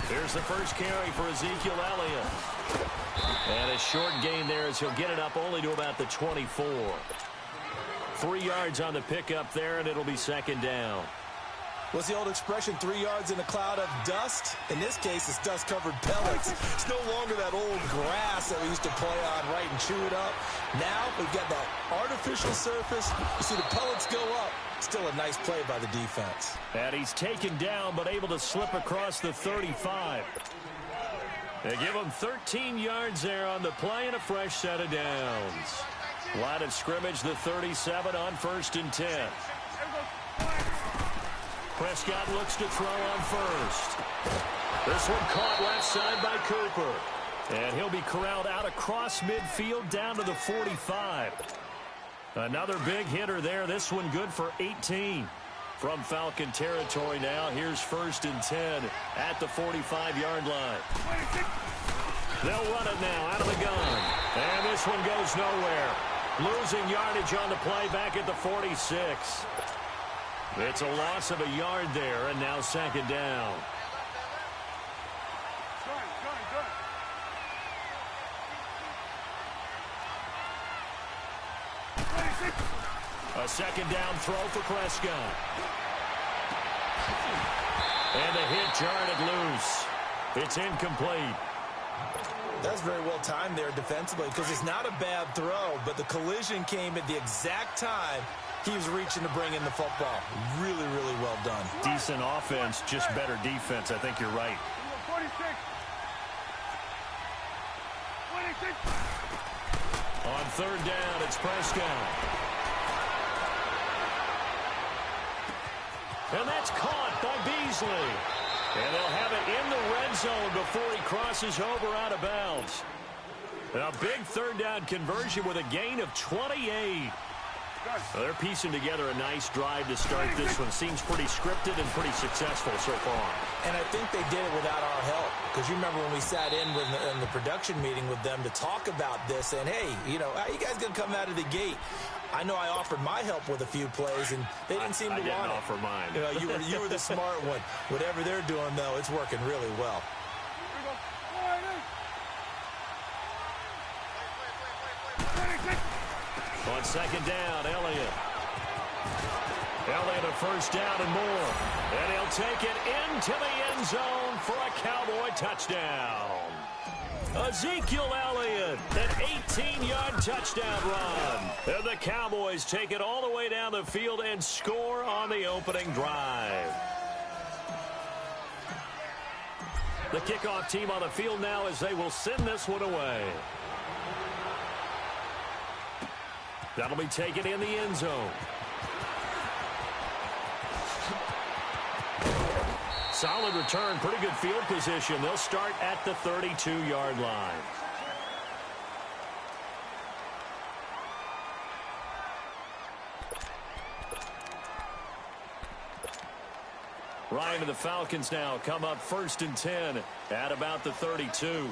Here's the first carry for Ezekiel Elliott. And a short gain there as he'll get it up only to about the 24. 3 yards on the pickup there, and it'll be second down. What's the old expression, 3 yards in a cloud of dust? In this case, it's dust-covered pellets. It's no longer that old grass that we used to play on, right, and chew it up. Now we've got that artificial surface. You see the pellets go up. Still a nice play by the defense. And he's taken down, but able to slip across the 35. They give him 13 yards there on the play and a fresh set of downs. Line of scrimmage, the 37 on 1st and 10. Prescott looks to throw on first. This one caught left side by Cooper. And he'll be corralled out across midfield down to the 45. Another big hitter there. This one good for 18. From Falcon territory now, here's 1st and 10 at the 45-yard line. They'll run it now out of the gun. And this one goes nowhere. Losing yardage on the play back at the 46. It's a loss of a yard there, and now second down. A second down throw for Prescott. And the hit jarred it loose. It's incomplete. That's very well timed there defensively because it's not a bad throw, but the collision came at the exact time he was reaching to bring in the football. Really, really well done. Decent offense, just better defense. I think you're right. 26. On third down, it's Prescott. And that's caught by Beasley. And they'll have it in the red zone before he crosses over out of bounds. A big third down conversion with a gain of 28. Well, they're piecing together a nice drive to start this one. Seems pretty scripted and pretty successful so far. And I think they did it without our help. Because you remember when we sat in the production meeting with them to talk about this. And, hey, you know, how you guys going to come out of the gate? I know I offered my help with a few plays, and they didn't seem to want it. I didn't offer mine. You know, you were the smart one. Whatever they're doing, though, it's working really well. On second down, Elliott. Elliott a first down and more. And he'll take it into the end zone for a Cowboy touchdown. Ezekiel Elliott, an 18-yard touchdown run. And the Cowboys take it all the way down the field and score on the opening drive. The kickoff team on the field now as they will send this one away. That'll be taken in the end zone. Solid return, pretty good field position. They'll start at the 32-yard line. Ryan and the Falcons now come up 1st and 10 at about the 32.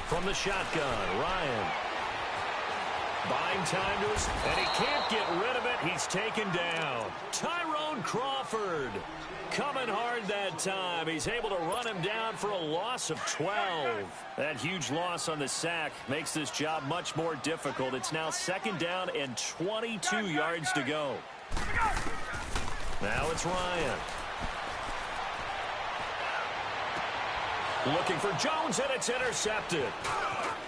From the shotgun, Ryan. Buying time to us, and he can't get rid of it. He's taken down. Tyrone Crawford coming hard that time. He's able to run him down for a loss of 12. That huge loss on the sack makes this job much more difficult. It's now second down and 22 yards to go. Now it's Ryan. Looking for Jones, and it's intercepted.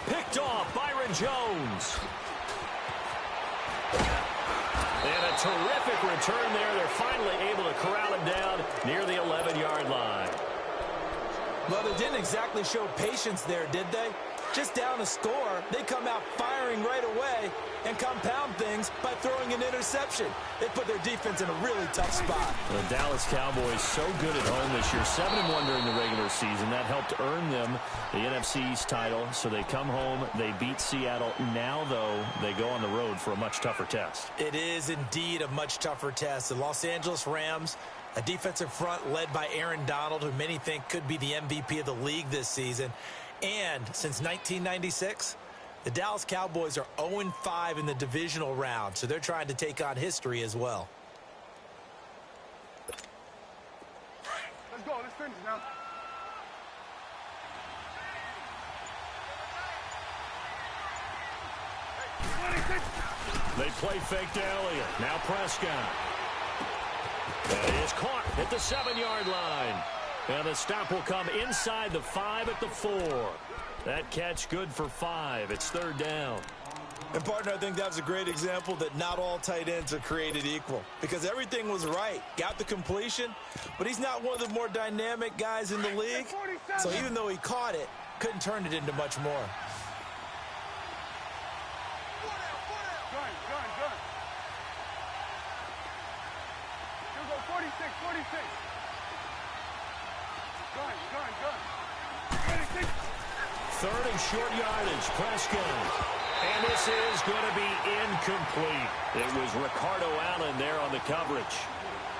Picked off Byron Jones. And a terrific return there. They're finally able to corral him down near the 11-yard line. Well, they didn't exactly show patience there, did they? Just down a score, they come out firing right away and compound things by throwing an interception. They put their defense in a really tough spot. The Dallas Cowboys so good at home this year, 7-1 during the regular season. That helped earn them the NFC East title. So they come home, they beat Seattle. Now, though, they go on the road for a much tougher test. It is indeed a much tougher test. The Los Angeles Rams, a defensive front led by Aaron Donald, who many think could be the MVP of the league this season. And since 1996, The Dallas Cowboys are 0-5 in the divisional round, so they're trying to take on history as well. Let's go. Let's finish now. They play fake to Elliott. Now Prescott. And he is caught at the 7-yard line. And the stop will come inside the 5 at the 4. That catch good for 5. It's 3rd down. And, partner, I think that was a great example that not all tight ends are created equal. Because everything was right. Got the completion, but he's not one of the more dynamic guys in the league. So even though he caught it, couldn't turn it into much more. Gun. Here we go, 46. Gun. 3rd and short yardage. Prescott. And this is going to be incomplete. It was Ricardo Allen there on the coverage.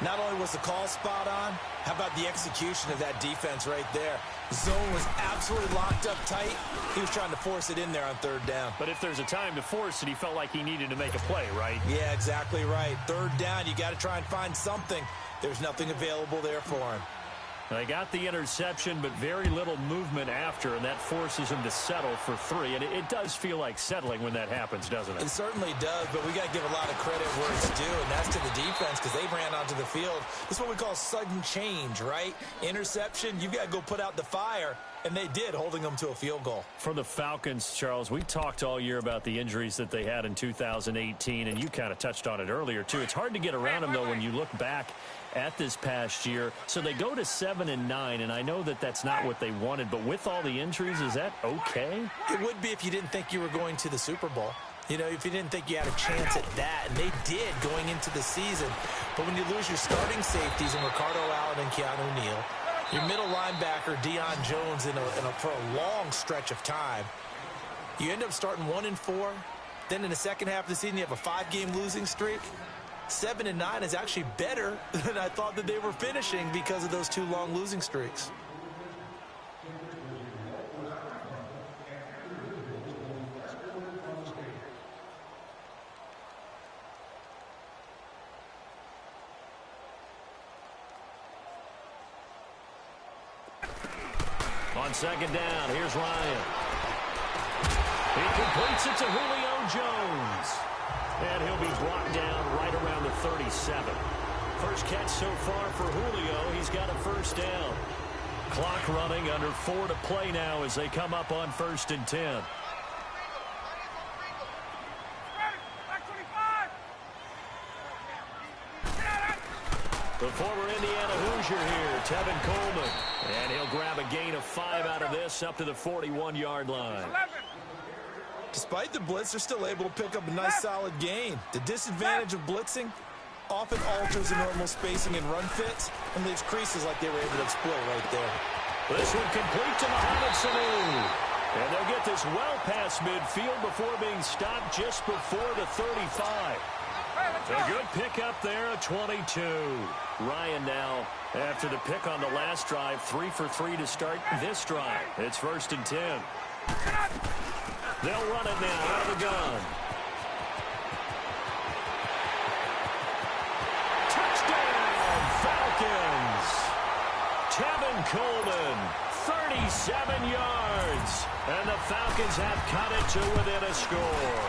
Not only was the call spot on, how about the execution of that defense right there? The zone was absolutely locked up tight. He was trying to force it in there on 3rd down. But if there's a time to force it, he felt like he needed to make a play, right? Yeah, exactly right. 3rd down, you got to try and find something. There's nothing available there for him. They got the interception, but very little movement after, and that forces him to settle for 3. And it does feel like settling when that happens, doesn't it? It certainly does, but we got to give a lot of credit where it's due, and that's to the defense because they ran onto the field. This is what we call sudden change, right? Interception, you got to go put out the fire, and they did, holding them to a field goal. For the Falcons, Charles, we talked all year about the injuries that they had in 2018, and you kind of touched on it earlier, too. It's hard to get around them, though, when you look back at this past year. So they go to 7-9, and I know that that's not what they wanted, but with all the injuries, is that okay? It would be if you didn't think you were going to the Super Bowl. You know, if you didn't think you had a chance at that, and they did going into the season. But when you lose your starting safeties in Ricardo Allen and Keanu Neal, your middle linebacker, Deion Jones, for a long stretch of time, you end up starting 1-4. Then in the second half of the season, you have a 5-game losing streak. 7-9 is actually better than I thought that they were finishing because of those 2 long losing streaks. On 2nd down, here's Ryan. He completes it to Julio Jones. And he'll be brought down right around the 37. First catch so far for Julio. He's got a 1st down. Clock running, under 4 to play now as they come up on 1st and 10. The former Indiana Hoosier here, Tevin Coleman. And he'll grab a gain of 5 out of this up to the 41-yard line. Despite the blitz, they're still able to pick up a nice solid gain. The disadvantage of blitzing often alters the normal spacing and run fits and leaves creases like they were able to exploit right there. This one complete to Mohamed Sanu. And they'll get this well past midfield before being stopped just before the 35. A good pick up there at 22. Ryan now, after the pick on the last drive, 3 for 3 to start this drive. It's 1st and 10. They'll run it now out of the gun. Touchdown, Falcons. Tevin Coleman, 37 yards. And the Falcons have cut it to within a score.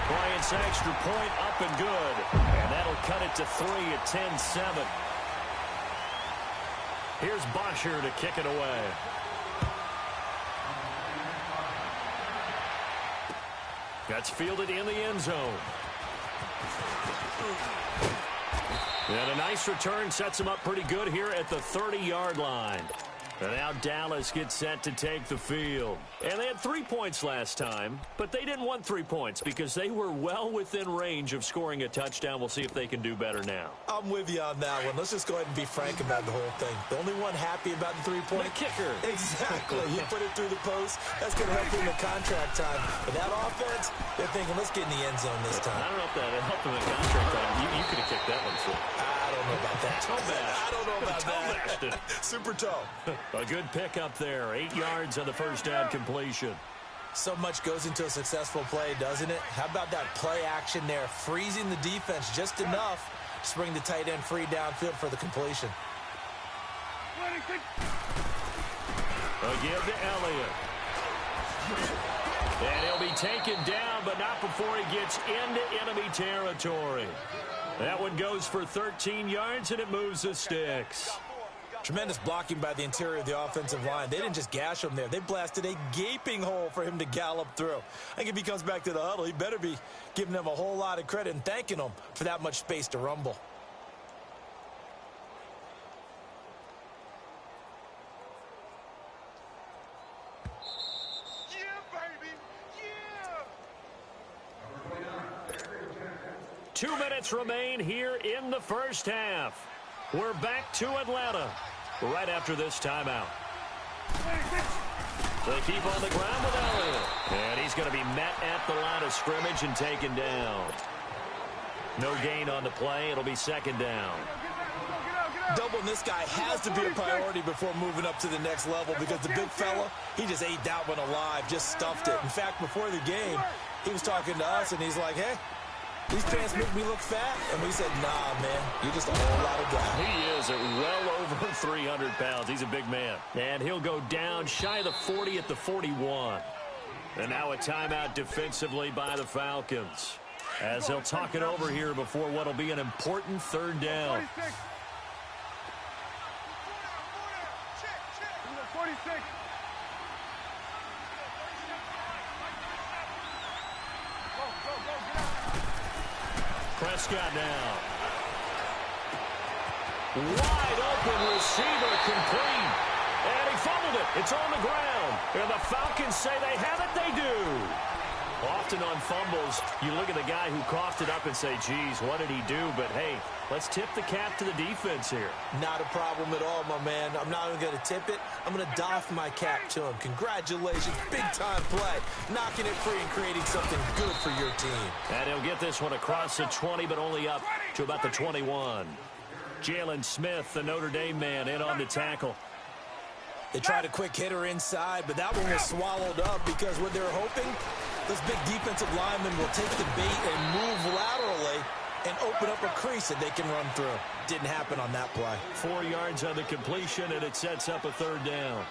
Bryant's extra point up and good. And that'll cut it to 3 at 10-7. Here's Bosher to kick it away. That's fielded in the end zone. And a nice return sets him up pretty good here at the 30-yard line. And now Dallas gets set to take the field. And they had 3 points last time, but they didn't want 3 points because they were well within range of scoring a touchdown. We'll see if they can do better now. I'm with you on that one. Let's just go ahead and be frank about the whole thing. The only one happy about the 3-point the kicker. Exactly. You put it through the post. That's going to help him in contract time. But that offense, they're thinking, let's get in the end zone this time. I don't know if that helped him in contract time. You could have kicked that one for. I don't know about that. I don't know about that. Super toe. A good pick up there. 8 yards on the first down completion. So much goes into a successful play, doesn't it? How about that play action there, freezing the defense just enough to bring the tight end free downfield for the completion. A give to Elliott. And he'll be taken down, but not before he gets into enemy territory. That one goes for 13 yards, and it moves the sticks. Tremendous blocking by the interior of the offensive line. They didn't just gash him there. They blasted a gaping hole for him to gallop through. I think if he comes back to the huddle, he better be giving them a whole lot of credit and thanking them for that much space to rumble. Yeah, baby. Yeah. 2 minutes remain here in the first half. We're back to Atlanta right after this timeout. They keep on the ground with Elliott. And he's going to be met at the line of scrimmage and taken down. No gain on the play. It'll be second down. Doubling this guy has to be a priority before moving up to the next level because the big fella, he just ate that one alive, just stuffed it. In fact, before the game, he was talking to us, and he's like, hey, these pants make me look fat. And we said, nah, man, you're just a whole lot of guy. He is at well over 300 pounds. He's a big man. And he'll go down shy of the 40 at the 41. And now a timeout defensively by the Falcons, as they'll talk it over here before what will be an important third down. 46. Prescott now. Wide open receiver, complete. And he fumbled it. It's on the ground. And the Falcons say they have it. They do. Often on fumbles, you look at the guy who coughed it up and say, geez, what did he do? But, hey, let's tip the cap to the defense here. Not a problem at all, my man. I'm not even going to tip it. I'm going to doff my cap to him. Congratulations. Big-time play. Knocking it free and creating something good for your team. And he'll get this one across the 20, but only up to about the 21. Jalen Smith, the Notre Dame man, in on the tackle. They tried a quick hitter inside, but that one was swallowed up because what they were hoping, those big defensive linemen will take the bait and move laterally and open up a crease that they can run through. Didn't happen on that play. 4 yards on the completion, and it sets up a third down.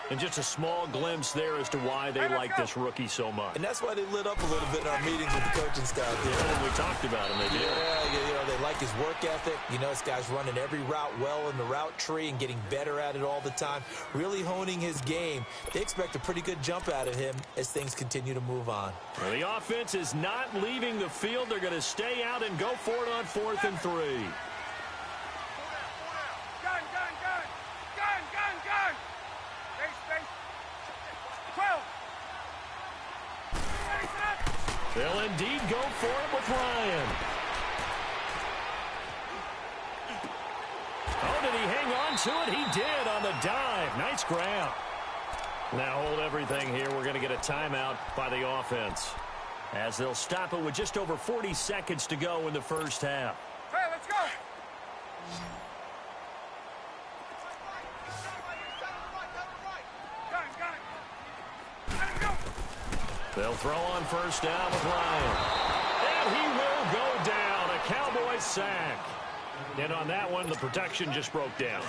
And just a small glimpse there as to why they like this rookie so much. And that's why they lit up a little bit in our meetings with the coaching staff. When we talked about him, they did. Yeah, they like his work ethic. You know, this guy's running every route well in the route tree and getting better at it all the time. Really honing his game. They expect a pretty good jump out of him as things continue to move on. Well, the offense is not leaving the field. They're going to stay out and go for it on 4th and 3. Gun. Space. 12. They'll indeed go for it with Ryan. Oh, did he hang on to it? He did on the dive. Nice grab. Now hold everything here. We're going to get a timeout by the offense, as they'll stop it with just over 40 seconds to go in the first half. Hey, let's go. They'll throw on first down with Ryan. And he will go down. A Cowboys sack. And on that one, the protection just broke down.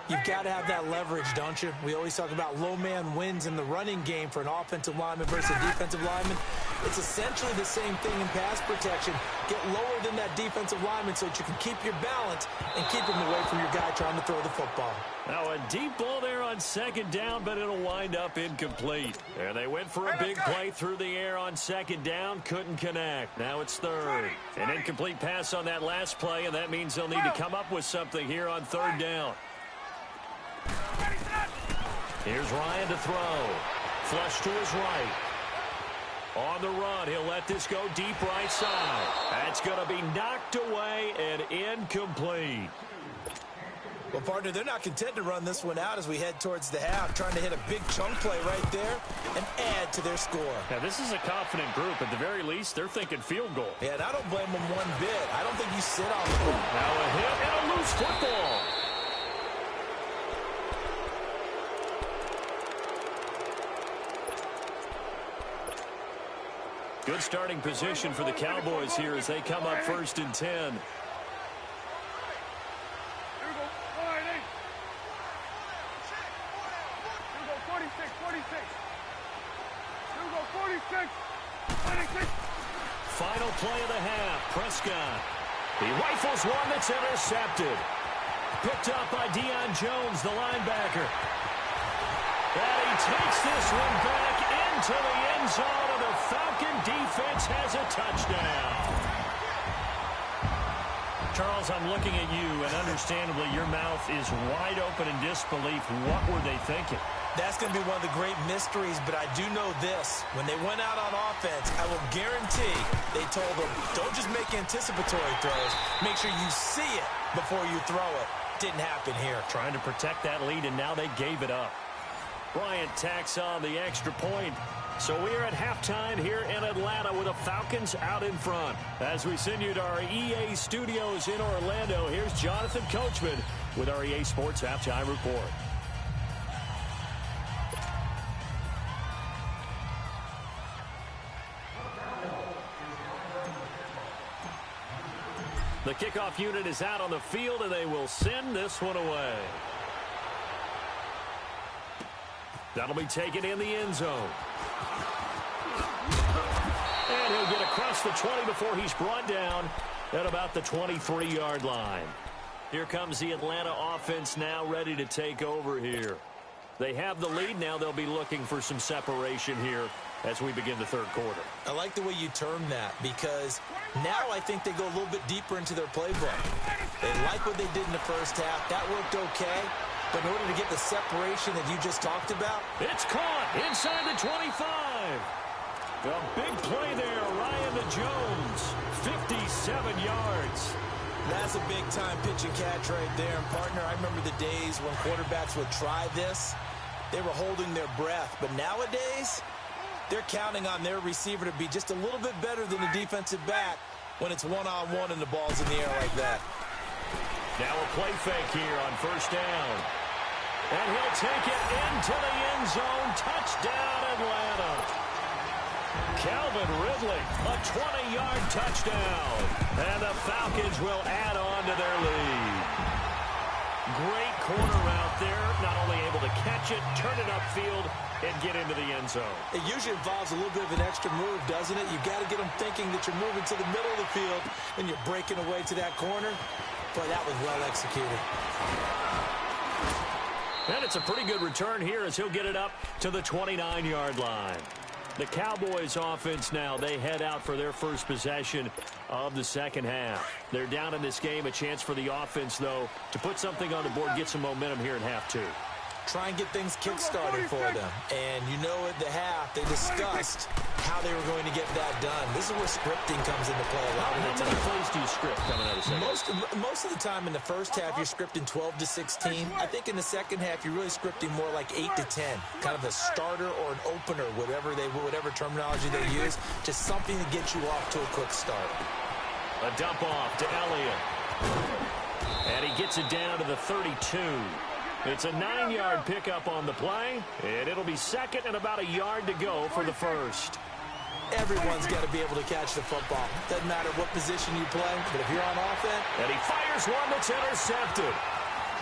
You've got to have that leverage, don't you? We always talk about low man wins in the running game for an offensive lineman versus a defensive lineman. It's essentially the same thing in pass protection. Get lower than that defensive lineman so that you can keep your balance and keep him away from your guy trying to throw the football. Now a deep ball there on second down, but it'll wind up incomplete. And they went for a big play through the air on second down, couldn't connect. Now it's third. An incomplete pass on that last play, and that means they'll need to come up with something here on third down. Here's Ryan to throw. Flush to his right. On the run, he'll let this go deep right side. That's going to be knocked away and incomplete. Well, partner, they're not content to run this one out as we head towards the half, trying to hit a big chunk play right there and add to their score. Now, this is a confident group. At the very least, they're thinking field goal. Yeah, and I don't blame them one bit. I don't think you sit on the ball. Now a hit and a loose football. Good starting position for the Cowboys here as they come up 1st and 10. Here we go. 180. Here we go. 46. 46. Here we go. 46. 26. Final play of the half. Prescott. He rifles one that's intercepted. Picked up by Deion Jones, the linebacker. And he takes this one back into the end zone, and the Falcon defense has a touchdown. Charles, I'm looking at you, and understandably, your mouth is wide open in disbelief. What were they thinking? That's going to be one of the great mysteries, but I do know this. When they went out on offense, I will guarantee they told them, don't just make anticipatory throws. Make sure you see it before you throw it. Didn't happen here. Trying to protect that lead, and now they gave it up. Bryant tacks on the extra point. So we are at halftime here in Atlanta with the Falcons out in front. As we send you to our EA studios in Orlando, here's Jonathan Coachman with our EA Sports Halftime Report. The kickoff unit is out on the field, and they will send this one away. That'll be taken in the end zone. And he'll get across the 20 before he's brought down at about the 23-yard line. Here comes the Atlanta offense now ready to take over here. They have the lead. Now they'll be looking for some separation here as we begin the third quarter. I like the way you term that because now I think they go a little bit deeper into their playbook. They like what they did in the first half. That worked okay. But in order to get the separation that you just talked about, it's caught inside the 25. A big play there, Ryan to Jones, 57 yards. That's a big-time pitch and catch right there. And, partner, I remember the days when quarterbacks would try this. They were holding their breath. But nowadays, they're counting on their receiver to be just a little bit better than the defensive back when it's one-on-one and the ball's in the air like that. Now a play fake here on first down. And he'll take it into the end zone. Touchdown, Atlanta. Calvin Ridley, a 20-yard touchdown. And the Falcons will add on to their lead. Great corner out there. Not only able to catch it, turn it upfield, and get into the end zone. It usually involves a little bit of an extra move, doesn't it? You've got to get them thinking that you're moving to the middle of the field and you're breaking away to that corner. Boy, that was well executed. And it's a pretty good return here as he'll get it up to the 29-yard line. The Cowboys offense now, they head out for their first possession of the second half. They're down in this game. A chance for the offense, though, to put something on the board, get some momentum here in half two. Try and get things kick-started for them. And you know at the half, they discussed how they were going to get that done. This is where scripting comes into play a lot of the time. How many plays do you script coming out of the second? Most of the time in the first half, you're scripting 12 to 16. I think in the second half, you're really scripting more like 8 to 10. Kind of a starter or an opener, whatever terminology they use. Just something to get you off to a quick start. A dump off to Elliott. And he gets it down to the 32. It's a 9-yard pickup on the play, and it'll be second and about a yard to go for the first. Everyone's got to be able to catch the football. Doesn't matter what position you play, but if you're on offense. And he fires one that's intercepted.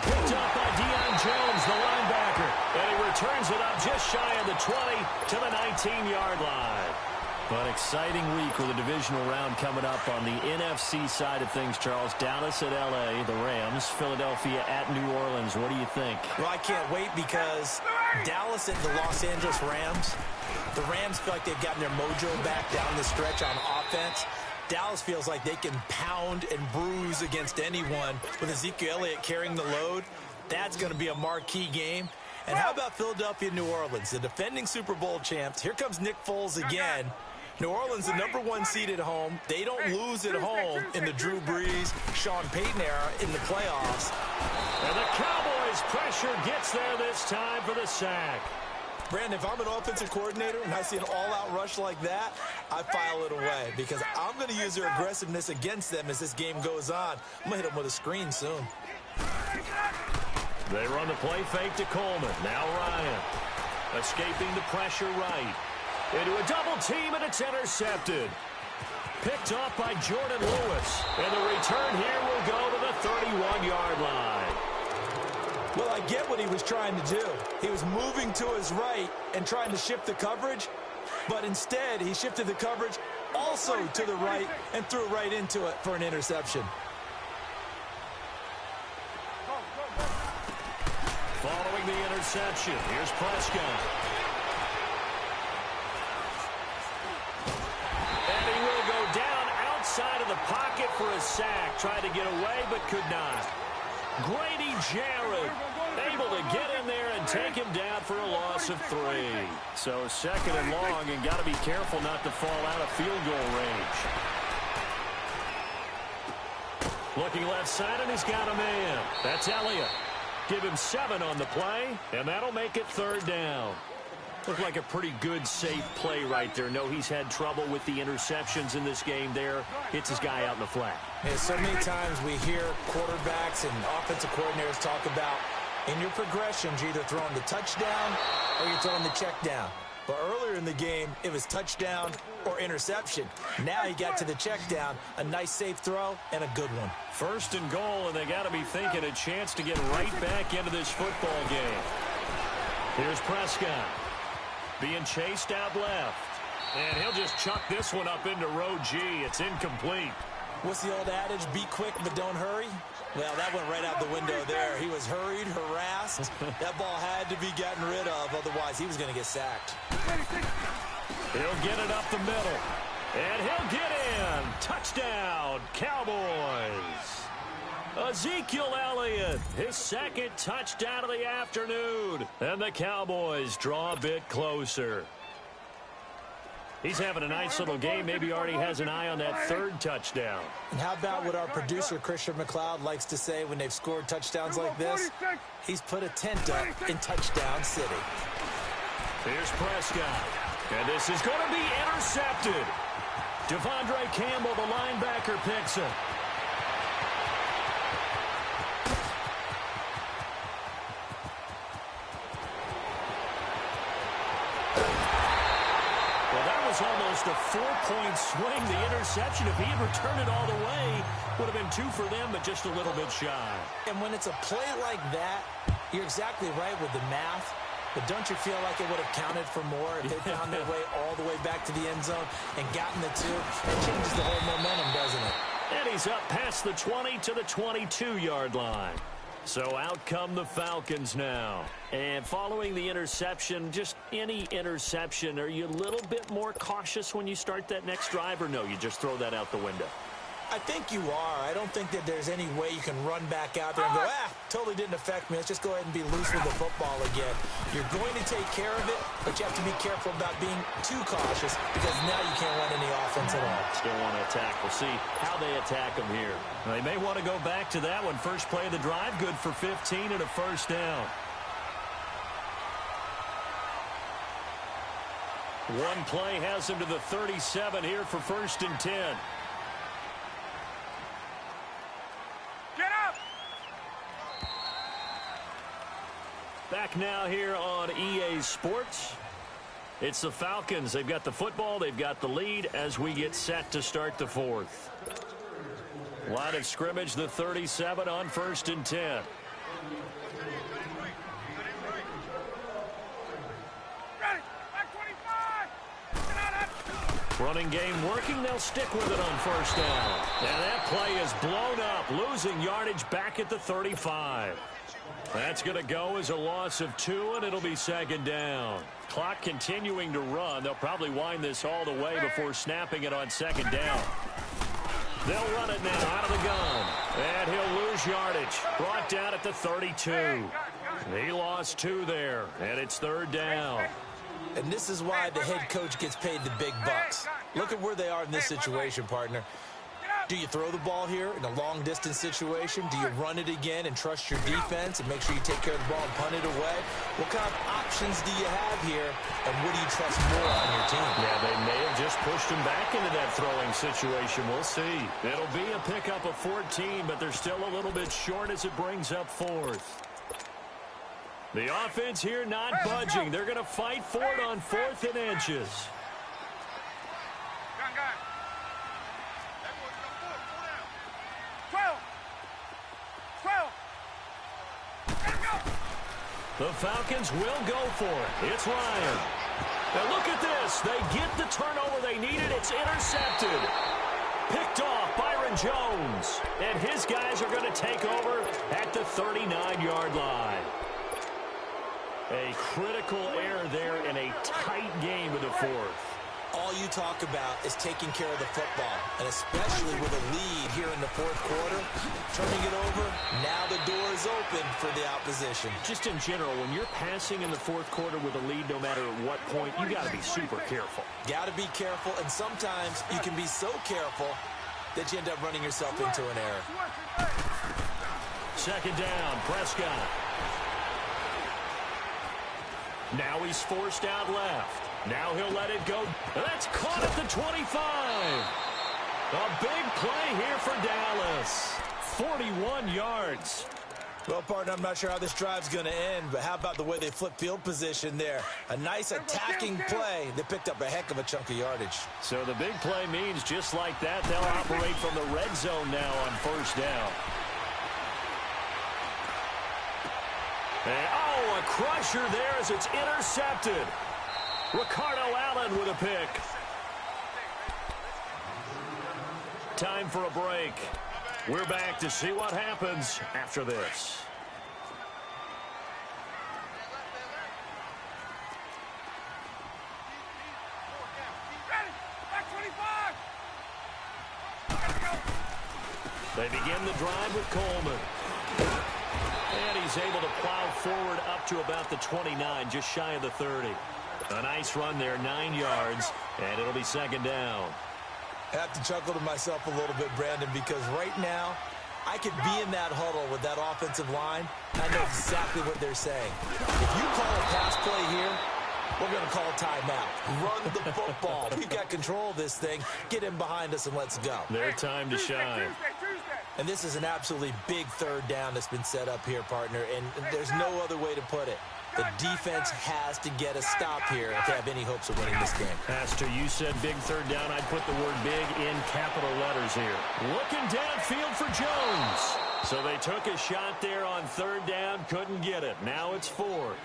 Picked up by Deion Jones, the linebacker. And he returns it up just shy of the 20 to the 19-yard line. An exciting week with a divisional round coming up on the NFC side of things, Charles. Dallas at L.A., the Rams. Philadelphia at New Orleans. What do you think? Well, I can't wait because Dallas at the Los Angeles Rams. The Rams feel like they've gotten their mojo back down the stretch on offense. Dallas feels like they can pound and bruise against anyone with Ezekiel Elliott carrying the load. That's going to be a marquee game. And how about Philadelphia, New Orleans, the defending Super Bowl champs? Here comes Nick Foles again. New Orleans, the #1 seed at home. They don't lose at home in the Drew Brees, Sean Payton era in the playoffs. And the Cowboys' pressure gets there this time for the sack. Brandon, if I'm an offensive coordinator and I see an all-out rush like that, I file it away because I'm going to use their aggressiveness against them as this game goes on. I'm going to hit them with a screen soon. They run the play fake to Coleman. Now Ryan escaping the pressure right. Into a double team, and it's intercepted. Picked off by Jordan Lewis. And the return here will go to the 31-yard line. Well, I get what he was trying to do. He was moving to his right and trying to shift the coverage, but instead he shifted the coverage also to the right and threw right into it for an interception. Following the interception, here's Prescott. And he will go down outside of the pocket for a sack. Tried to get away, but could not. Grady Jarrett able to get in there and take him down for a loss of 3. So second and long, and got to be careful not to fall out of field goal range. Looking left side, and he's got a man. That's Elliott. Give him 7 on the play, and that'll make it 3rd down. Looked like a pretty good, safe play right there. No, he's had trouble with the interceptions in this game there. Hits his guy out in the flat. And so many times we hear quarterbacks and offensive coordinators talk about in your progressions, you're either throwing the touchdown or you're throwing the check down. But earlier in the game, it was touchdown or interception. Now he got to the check down, a nice safe throw, and a good one. 1st and goal, and they got to be thinking a chance to get right back into this football game. Here's Prescott. Being chased out left. And he'll just chuck this one up into row G. It's incomplete. What's the old adage? Be quick, but don't hurry? Well, that went right out the window there. He was hurried, harassed. That ball had to be gotten rid of. Otherwise, he was going to get sacked. He'll get it up the middle. And he'll get in. Touchdown, Cowboys. Ezekiel Elliott, his 2nd touchdown of the afternoon. And the Cowboys draw a bit closer. He's having a nice little game. Maybe already has an eye on that 3rd touchdown. And how about what our producer, Christian McLeod, likes to say when they've scored touchdowns like this? He's put a tent up in Touchdown City. Here's Prescott. And this is going to be intercepted. Devondre Campbell, the linebacker, picks it. Almost a 4-point swing. The interception, if he had returned it all the way, would have been 2 for them, but just a little bit shy. And when it's a play like that, you're exactly right with the math. But don't you feel like it would have counted for more if they found their way all the way back to the end zone and gotten the 2? It changes the whole momentum, doesn't it? And he's up past the 20 to the 22-yard line. So out come the Falcons now. And following the interception, just any interception, are you a little bit more cautious when you start that next drive, or no, you just throw that out the window? I think you are. I don't think that there's any way you can run back out there and go, totally didn't affect me. Let's just go ahead and be loose with the football again. You're going to take care of it, but you have to be careful about being too cautious because now you can't run any offense at all. Still want to attack. We'll see how they attack them here. They may want to go back to that one. First play of the drive, good for 15 and a 1st down. One play has him to the 37 here for 1st and 10. Back now here on EA Sports. It's the Falcons. They've got the football. They've got the lead as we get set to start the 4th. Line of scrimmage, the 37 on 1st and 10. Running game working. They'll stick with it on 1st down. And that play is blown up. Losing yardage back at the 35. That's going to go as a loss of 2, and it'll be 2nd down. Clock continuing to run. They'll probably wind this all the way before snapping it on 2nd down. They'll run it now out of the gun. And he'll lose yardage. Brought down at the 32. He lost 2 there, and it's 3rd down. And this is why the head coach gets paid the big bucks. Look at where they are in this situation, partner. Do you throw the ball here in a long-distance situation? Do you run it again and trust your defense and make sure you take care of the ball and punt it away? What kind of options do you have here, and what do you trust more on your team? Yeah, they may have just pushed him back into that throwing situation. We'll see. It'll be a pickup of 14, but they're still a little bit short as it brings up 4th. The offense here not budging. They're going to fight for it on 4th and inches. The Falcons will go for it. It's Ryan. Now look at this. They get the turnover they needed. It's intercepted. Picked off Byron Jones. And his guys are going to take over at the 39-yard line. A critical error there in a tight game in the fourth. All you talk about is taking care of the football, and especially with a lead here in the fourth quarter, turning it over, now the door is open for the opposition. Just in general, when you're passing in the fourth quarter with a lead, no matter at what point, you got to be super careful. Got to be careful, and sometimes you can be so careful that you end up running yourself into an error. Second down, Prescott. Now he's forced out left. Now he'll let it go. That's caught at the 25. A big play here for Dallas. 41 yards. Well, partner, I'm not sure how this drive's going to end, but how about the way they flip field position there? A nice attacking play. They picked up a heck of a chunk of yardage. So the big play means just like that, they'll operate from the red zone now on first down. And, oh, a crusher there as it's intercepted. Ricardo Allen with a pick. Time for a break. We're back to see what happens after this. They begin the drive with Coleman. And he's able to plow forward up to about the 29, just shy of the 30. A nice run there, 9 yards, and it'll be second down. I have to chuckle to myself a little bit, Brandon, because right now, I could be in that huddle with that offensive line. I know exactly what they're saying. If you call a pass play here, we're going to call a timeout. Run the football. We've got control of this thing. Get him behind us and let's go. Their time to shine. And this is an absolutely big third down that's been set up here, partner, and there's no other way to put it. The defense has to get a stop here if they have any hopes of winning this game. Pastor, you said big third down. I'd put the word big in capital letters here. Looking downfield for Jones. So they took a shot there on third down, couldn't get it. Now it's fourth.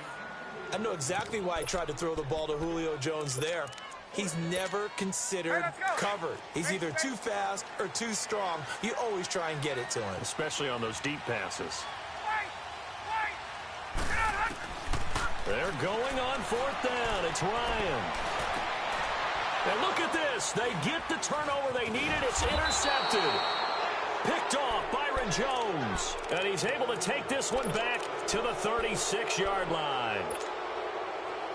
I know exactly why I tried to throw the ball to Julio Jones there. He's never considered covered. He's either too fast or too strong. You always try and get it to him. Especially on those deep passes. They're going on fourth down. It's Ryan. And look at this. They get the turnover they needed. It's intercepted. Picked off Byron Jones. And he's able to take this one back to the 36-yard line.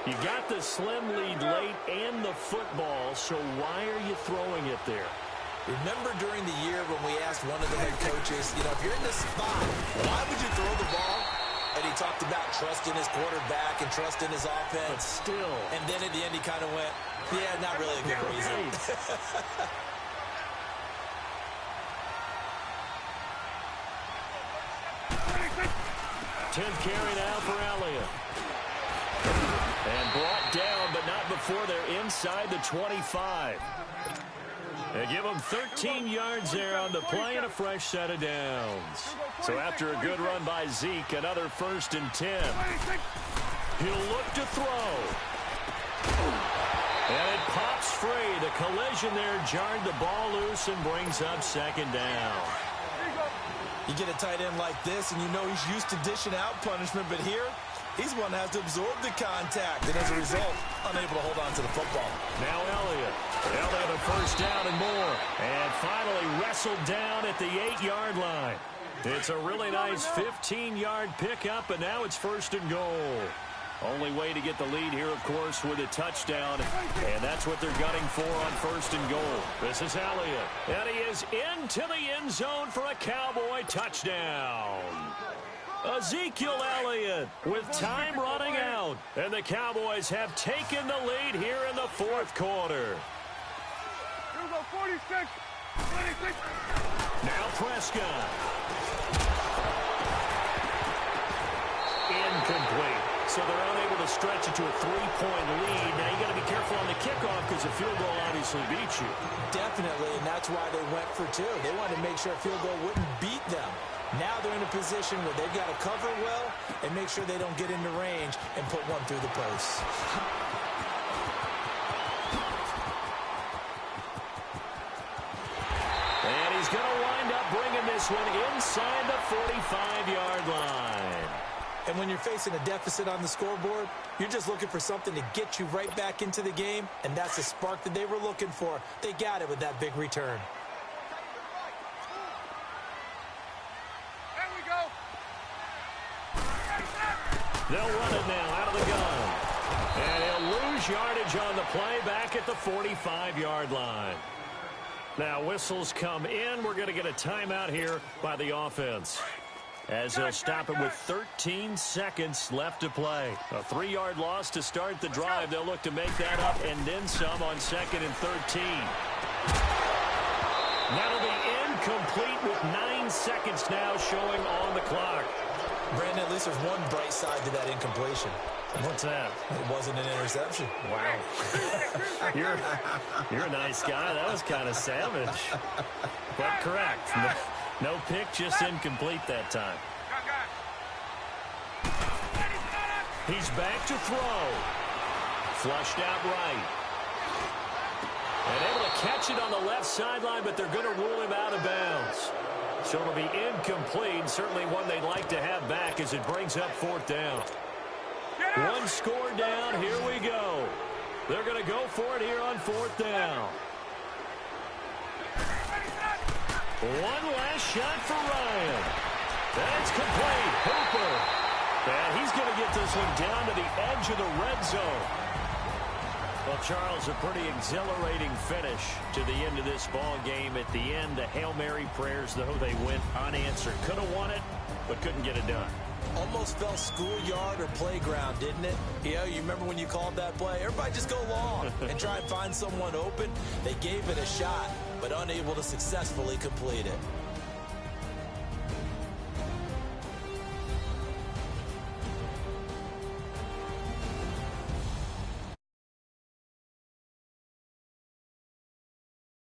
You got the slim lead late and the football, so why are you throwing it there? Remember during the year when we asked one of the head coaches, you know, if you're in this spot, why would you throw the ball? And he talked about trusting his quarterback and trusting his offense. But still. And then at the end he kind of went, yeah, not really a good reason. 10th carry now for Elliott. And brought down, but not before they're inside the 25. They give them 13 yards there on the play and a fresh set of downs. So after a good run by Zeke, another 1st and 10. He'll look to throw. And it pops free. The collision there jarred the ball loose and brings up second down. You get a tight end like this, and you know he's used to dishing out punishment, but here, he's one that has to absorb the contact, and as a result, unable to hold on to the football. Now Elliott. Elliott a 1st down and more. And finally wrestled down at the 8-yard line. It's a really nice 15-yard pickup, and now it's 1st and goal. Only way to get the lead here, of course, with a touchdown, and that's what they're gunning for on 1st and goal. This is Elliott, and he is into the end zone for a Cowboy touchdown. Ezekiel Elliott with time running out, and the Cowboys have taken the lead here in the fourth quarter. 46, 26. Now Prescott. Incomplete. so they're unable to stretch it to a 3-point lead. Now, you got to be careful on the kickoff because a field goal obviously beats you. Definitely, and that's why they went for two. They wanted to make sure a field goal wouldn't beat them. Now they're in a position where they've got to cover well and make sure they don't get into range and put one through the post. And he's going to wind up bringing this one inside the 45-yard line. And when you're facing a deficit on the scoreboard, you're just looking for something to get you right back into the game, and that's the spark that they were looking for. They got it with that big return. There we go. They'll run it now out of the gun. And he'll lose yardage on the play back at the 45-yard line. Now, whistles come in. We're going to get a timeout here by the offense, as he'll stop it with 13 seconds left to play. A 3-yard loss to start the drive. They'll look to make that up and then some on 2nd and 13. That'll be incomplete with 9 seconds now showing on the clock. Brandon, at least there's one bright side to that incompletion. What's that? It wasn't an interception. Wow. You're a nice guy. That was kind of savage. But correct. No pick, just incomplete that time. He's back to throw. Flushed out right. And able to catch it on the left sideline, but they're going to rule him out of bounds. So it'll be incomplete. Certainly one they'd like to have back as it brings up 4th down. One score down. Here we go. They're going to go for it here on 4th down. One last shot for Ryan. That's complete. Hooper. And he's going to get this one down to the edge of the red zone. Well, Charles, a pretty exhilarating finish to the end of this ball game. At the end, the Hail Mary prayers, though, they went unanswered. Could have won it, but couldn't get it done. Almost felt schoolyard or playground, didn't it? Yeah, you remember when you called that play? Everybody just go long and try and find someone open. They gave it a shot, but unable to successfully complete it.